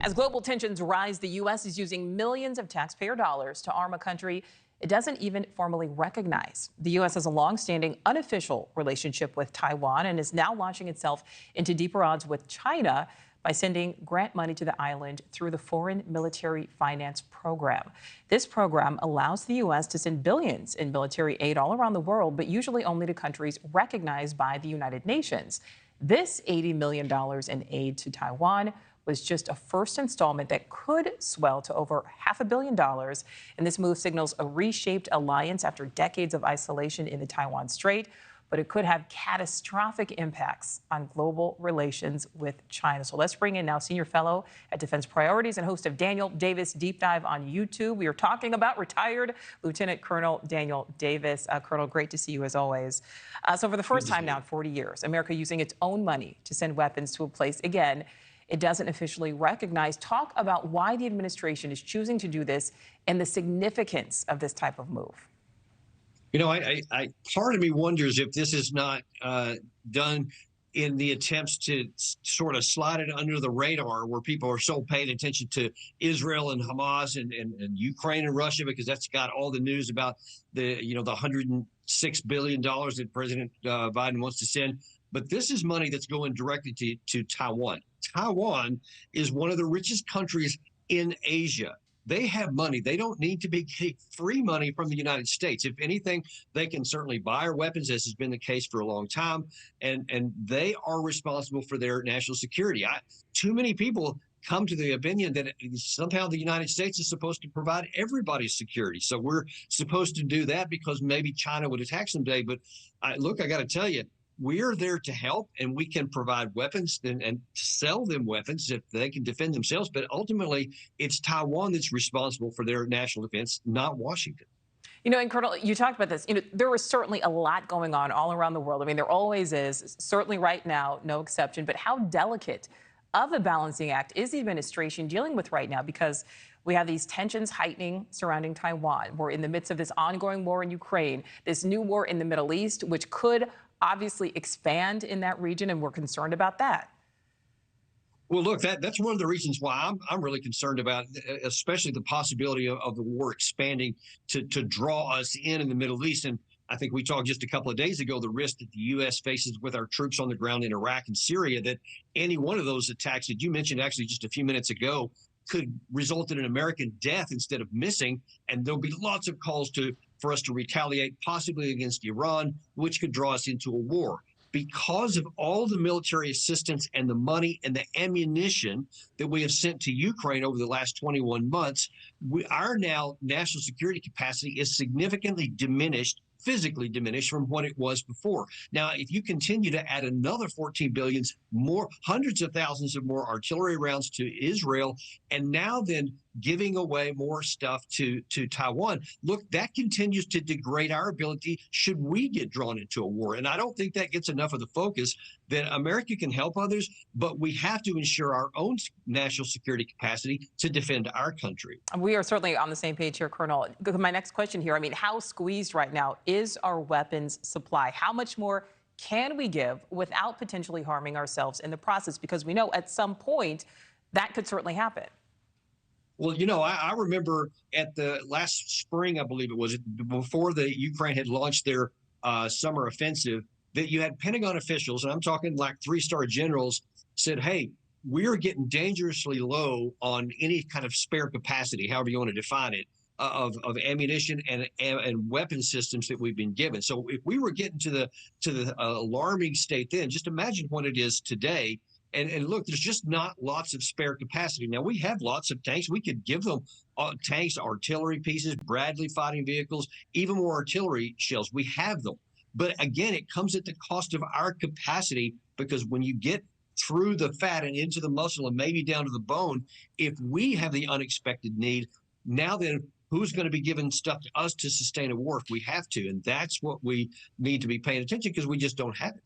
As global tensions rise, the U.S. is using millions of taxpayer dollars to arm a country it doesn't even formally recognize. The U.S. has a long-standing unofficial relationship with Taiwan and is now launching itself into deeper odds with China by sending grant money to the island through the Foreign Military Finance Program. This program allows the U.S. to send billions in military aid all around the world, but usually only to countries recognized by the United Nations. This $80 million in aid to Taiwan was just a first installment that could swell to over $500 million. And this move signals a reshaped alliance after decades of isolation in the Taiwan Strait, but it could have catastrophic impacts on global relations with China. So let's bring in now Senior Fellow at Defense Priorities and host of Daniel Davis Deep Dive on YouTube. We are talking about retired Lieutenant Colonel Daniel Davis. Colonel, great to see you as always. So for the first time now in 40 years, America using its own money to send weapons to a place, again, it doesn't officially recognize. Talk about why the administration is choosing to do this and the significance of this type of move. You know, part of me wonders if this is not done in the attempts to sort of slide it under the radar, where people are so paying attention to Israel and Hamas and Ukraine and Russia, because that's got all the news about the $106 billion that President Biden wants to send. But this is money that's going directly to Taiwan. Taiwan is one of the richest countries in Asia. They have money. They don't need to be getting free money from the United States. If anything, they can certainly buy our weapons, as has been the case for a long time, and they are responsible for their national security. Too many people come to the opinion that somehow the United States is supposed to provide everybody's security. So we're supposed to do that because maybe China would attack someday. But look, I got to tell you, we're there to help, and we can provide weapons and sell them weapons if they can defend themselves. But ultimately, it's Taiwan that's responsible for their national defense, not Washington. You know, and Colonel, you talked about this. You know, there was certainly a lot going on all around the world. I mean, there always is, certainly right now, no exception. But how delicate of a balancing act is the administration dealing with right now? Because we have these tensions heightening surrounding Taiwan. We're in the midst of this ongoing war in Ukraine, this new war in the Middle East, which could obviously expand in that region, and we're concerned about that. Well, look, that's one of the reasons why I'm really concerned about, especially the possibility of the war expanding to draw us in the Middle East. And I think we talked just a couple of days ago, the risk that the U.S. faces with our troops on the ground in Iraq and Syria, that any one of those attacks that you mentioned actually just a few minutes ago could result in an American death instead of missing. And there'll be lots of calls for us to retaliate, possibly against Iran, which could draw us into a war. Because of all the military assistance and the money and the ammunition that we have sent to Ukraine over the last 21 months, our now national security capacity is significantly diminished, physically diminished from what it was before. Now, if you continue to add another 14 billion more, hundreds of thousands of more artillery rounds to Israel, and now then giving away more stuff to Taiwan, look, that continues to degrade our ability should we get drawn into a war. And I don't think that gets enough of the focus that America can help others, but we have to ensure our own national security capacity to defend our country. We are certainly on the same page here, Colonel. My next question here, I mean, how squeezed right now is our weapons supply? How much more can we give without potentially harming ourselves in the process? Because we know at some point that could certainly happen. Well, you know, I remember at the last spring, I believe it was, before the Ukraine had launched their summer offensive, that you had Pentagon officials, and I'm talking like three-star generals, said, hey, we're getting dangerously low on any kind of spare capacity, however you want to define it, of ammunition and weapon systems that we've been given. So if we were getting to the alarming state then, just imagine what it is today. And look, there's just not lots of spare capacity. Now, we have lots of tanks. We could give them tanks, artillery pieces, Bradley fighting vehicles, even more artillery shells. We have them. But again, it comes at the cost of our capacity, because when you get through the fat and into the muscle and maybe down to the bone, if we have the unexpected need, now then, who's going to be giving stuff to us to sustain a war if we have to? And that's what we need to be paying attention, because we just don't have it.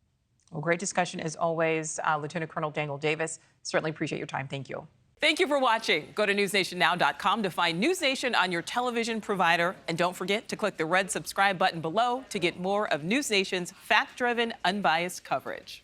Well, great discussion as always. Lieutenant Colonel Daniel Davis, certainly appreciate your time. Thank you. Thank you for watching. Go to newsnationnow.com to find News Nation on your television provider. And don't forget to click the red subscribe button below to get more of News Nation's fact-driven, unbiased coverage.